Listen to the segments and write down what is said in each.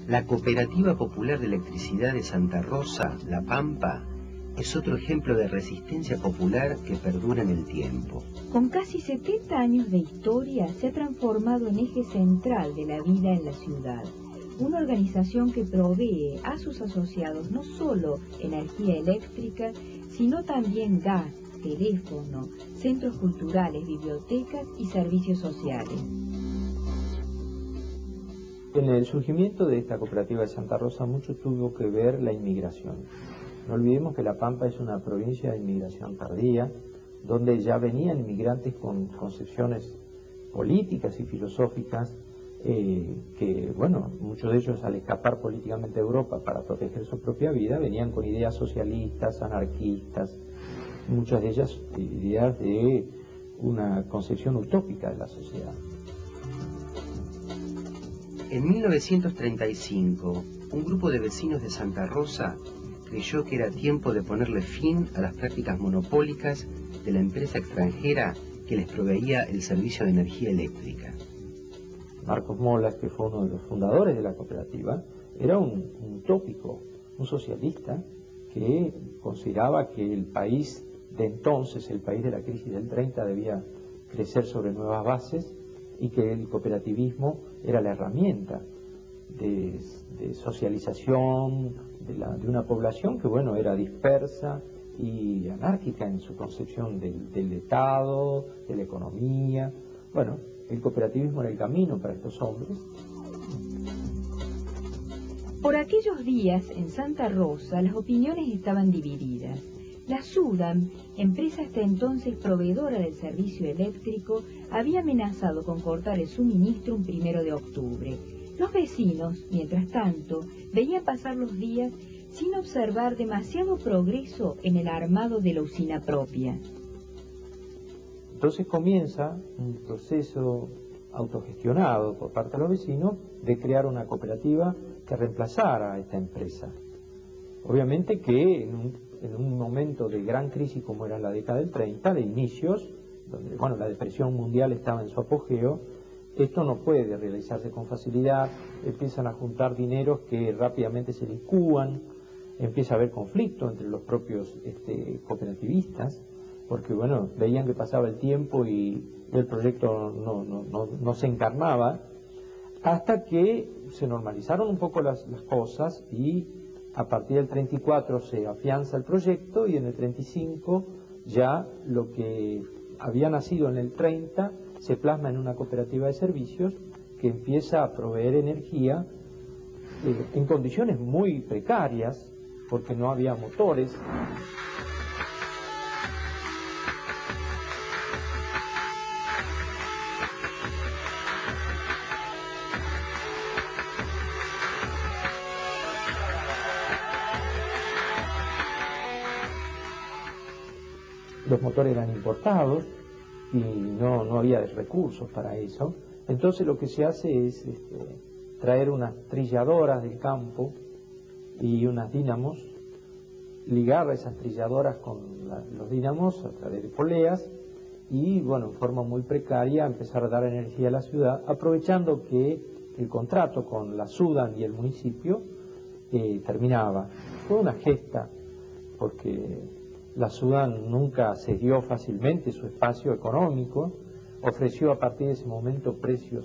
La Cooperativa Popular de Electricidad de Santa Rosa, La Pampa, es otro ejemplo de resistencia popular que perdura en el tiempo. Con casi 70 años de historia, se ha transformado en eje central de la vida en la ciudad. Una organización que provee a sus asociados no solo energía eléctrica, sino también gas, teléfono, centros culturales, bibliotecas y servicios sociales. En el surgimiento de esta cooperativa de Santa Rosa mucho tuvo que ver la inmigración. No olvidemos que La Pampa es una provincia de inmigración tardía, donde ya venían inmigrantes con concepciones políticas y filosóficas que, bueno, muchos de ellos al escapar políticamente a Europa para proteger su propia vida, venían con ideas socialistas, anarquistas, muchas de ellas ideas de una concepción utópica de la sociedad. En 1935, un grupo de vecinos de Santa Rosa creyó que era tiempo de ponerle fin a las prácticas monopólicas de la empresa extranjera que les proveía el servicio de energía eléctrica. Marcos Molas, que fue uno de los fundadores de la cooperativa, era un utópico, un socialista que consideraba que el país de entonces, el país de la crisis del 30, debía crecer sobre nuevas bases y que el cooperativismo era la herramienta de socialización de una población que, bueno, era dispersa y anárquica en su concepción del Estado, de la economía. Bueno, el cooperativismo era el camino para estos hombres. Por aquellos días, en Santa Rosa, las opiniones estaban divididas. La Sudan, empresa hasta entonces proveedora del servicio eléctrico, había amenazado con cortar el suministro un 1 de octubre. Los vecinos, mientras tanto, veían pasar los días sin observar demasiado progreso en el armado de la usina propia. Entonces comienza un proceso autogestionado por parte de los vecinos de crear una cooperativa que reemplazara a esta empresa. Obviamente que en un momento de gran crisis como era la década del 30, de inicios, donde, bueno, la depresión mundial estaba en su apogeo, esto no puede realizarse con facilidad, empiezan a juntar dineros que rápidamente se licúan, empieza a haber conflicto entre los propios cooperativistas, porque, bueno, veían que pasaba el tiempo y el proyecto no se encarnaba, hasta que se normalizaron un poco las cosas y a partir del 34 se afianza el proyecto y en el 35 ya lo que había nacido en el 30 se plasma en una cooperativa de servicios que empieza a proveer energía en condiciones muy precarias porque no había motores. Los motores eran importados y no había recursos para eso. Entonces lo que se hace es traer unas trilladoras del campo y unas dínamos, ligar esas trilladoras con los dínamos a través de poleas y, bueno, en forma muy precaria empezar a dar energía a la ciudad, aprovechando que el contrato con la Sudan y el municipio terminaba. Fue una gesta porque la Sudan nunca cedió fácilmente su espacio económico, ofreció a partir de ese momento precios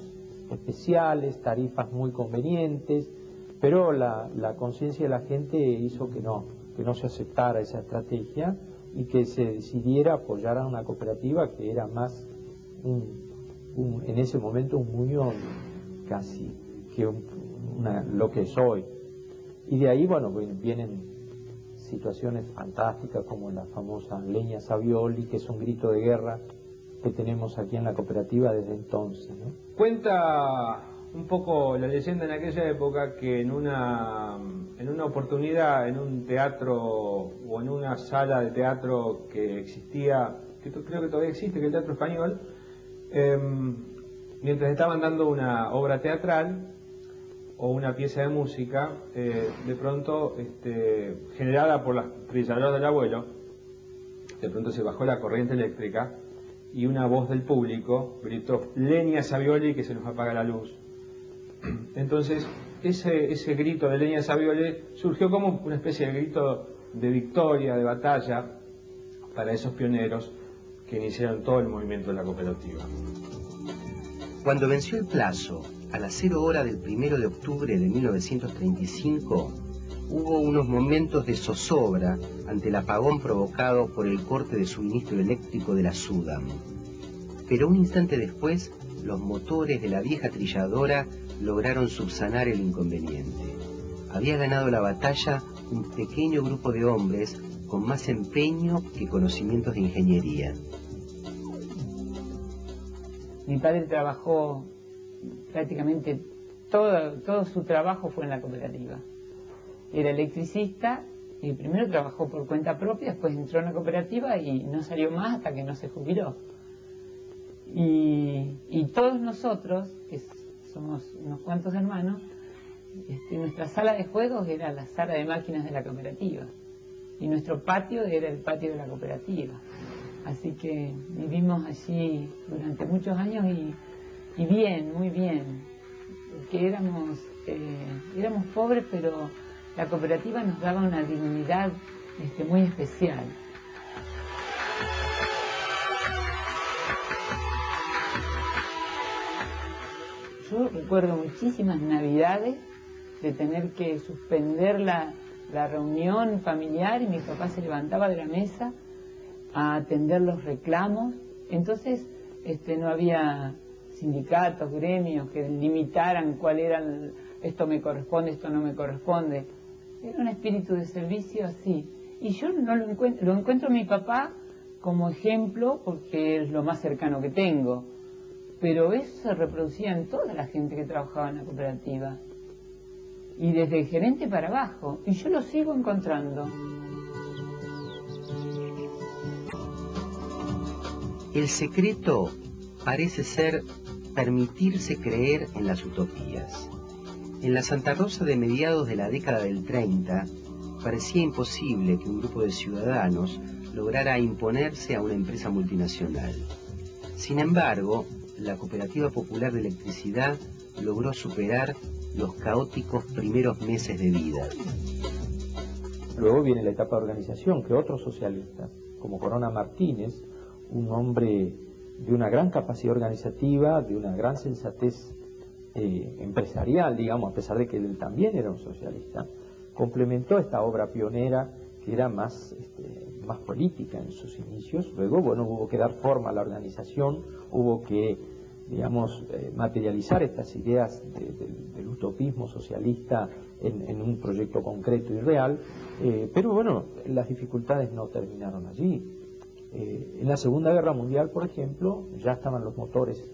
especiales, tarifas muy convenientes, pero la conciencia de la gente hizo que no se aceptara esa estrategia y que se decidiera apoyar a una cooperativa que era más en ese momento un muñón casi que lo que es hoy. Y de ahí, bueno, vienen situaciones fantásticas como la famosa leña Savioli, que es un grito de guerra que tenemos aquí en la cooperativa desde entonces, ¿no? Cuenta un poco la leyenda en aquella época que en una oportunidad en un teatro o en una sala de teatro que existía, que creo que todavía existe, que es el Teatro Español, mientras estaban dando una obra teatral o una pieza de música, de pronto, generada por las trilladoras del abuelo, de pronto se bajó la corriente eléctrica y una voz del público gritó: "Leña Savioli, que se nos apaga la luz". Entonces, ese grito de Leña Saviole surgió como una especie de grito de victoria, de batalla, para esos pioneros que iniciaron todo el movimiento de la cooperativa. Cuando venció el plazo, a las 0 horas del 1 de octubre de 1935, hubo unos momentos de zozobra ante el apagón provocado por el corte de suministro eléctrico de la SUDAM. Pero un instante después, los motores de la vieja trilladora lograron subsanar el inconveniente. Había ganado la batalla un pequeño grupo de hombres con más empeño que conocimientos de ingeniería. Mi padre trabajó prácticamente todo su trabajo fue en la cooperativa. Era electricista y primero trabajó por cuenta propia, después entró en la cooperativa y no salió más hasta que no se jubiló. Y todos nosotros, que somos unos cuantos hermanos, nuestra sala de juegos era la sala de máquinas de la cooperativa y nuestro patio era el patio de la cooperativa. Así que vivimos allí durante muchos años y bien, muy bien, porque éramos pobres, pero la cooperativa nos daba una dignidad muy especial. Yo recuerdo muchísimas navidades de tener que suspender la reunión familiar y mi papá se levantaba de la mesa a atender los reclamos. Entonces no había sindicatos, gremios que limitaran cuál era esto me corresponde, esto no me corresponde. Era un espíritu de servicio así. Y yo no lo encuentro en mi papá como ejemplo porque es lo más cercano que tengo. Pero eso se reproducía en toda la gente que trabajaba en la cooperativa. Y desde el gerente para abajo. Y yo lo sigo encontrando. El secreto parece ser permitirse creer en las utopías. En la Santa Rosa de mediados de la década del 30, parecía imposible que un grupo de ciudadanos lograra imponerse a una empresa multinacional. Sin embargo, la Cooperativa Popular de Electricidad logró superar los caóticos primeros meses de vida. Luego viene la etapa de organización, que otros socialistas, como Corona Martínez, un hombre de una gran capacidad organizativa, de una gran sensatez empresarial, digamos, a pesar de que él también era un socialista, complementó esta obra pionera que era más política en sus inicios. Luego, bueno, hubo que dar forma a la organización, hubo que, digamos, materializar estas ideas del utopismo socialista en un proyecto concreto y real, pero bueno, las dificultades no terminaron allí. En la Segunda Guerra Mundial, por ejemplo, ya estaban los motores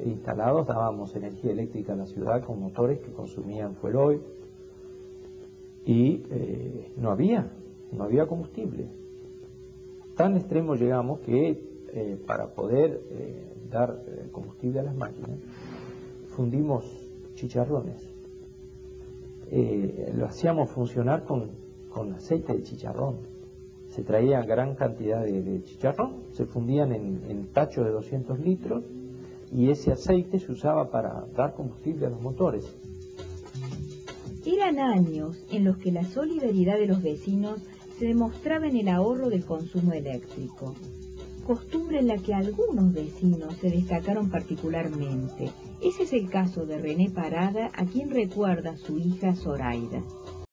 instalados, dábamos energía eléctrica a la ciudad con motores que consumían fuel oil y no había combustible. Tan extremo llegamos que para poder dar combustible a las máquinas fundimos chicharrones. Lo hacíamos funcionar con aceite de chicharrón. Se traía gran cantidad de chicharrón, se fundían en tachos de 200 litros y ese aceite se usaba para dar combustible a los motores. Eran años en los que la solidaridad de los vecinos se demostraba en el ahorro del consumo eléctrico, costumbre en la que algunos vecinos se destacaron particularmente. Ese es el caso de René Parada, a quien recuerda su hija Zoraida.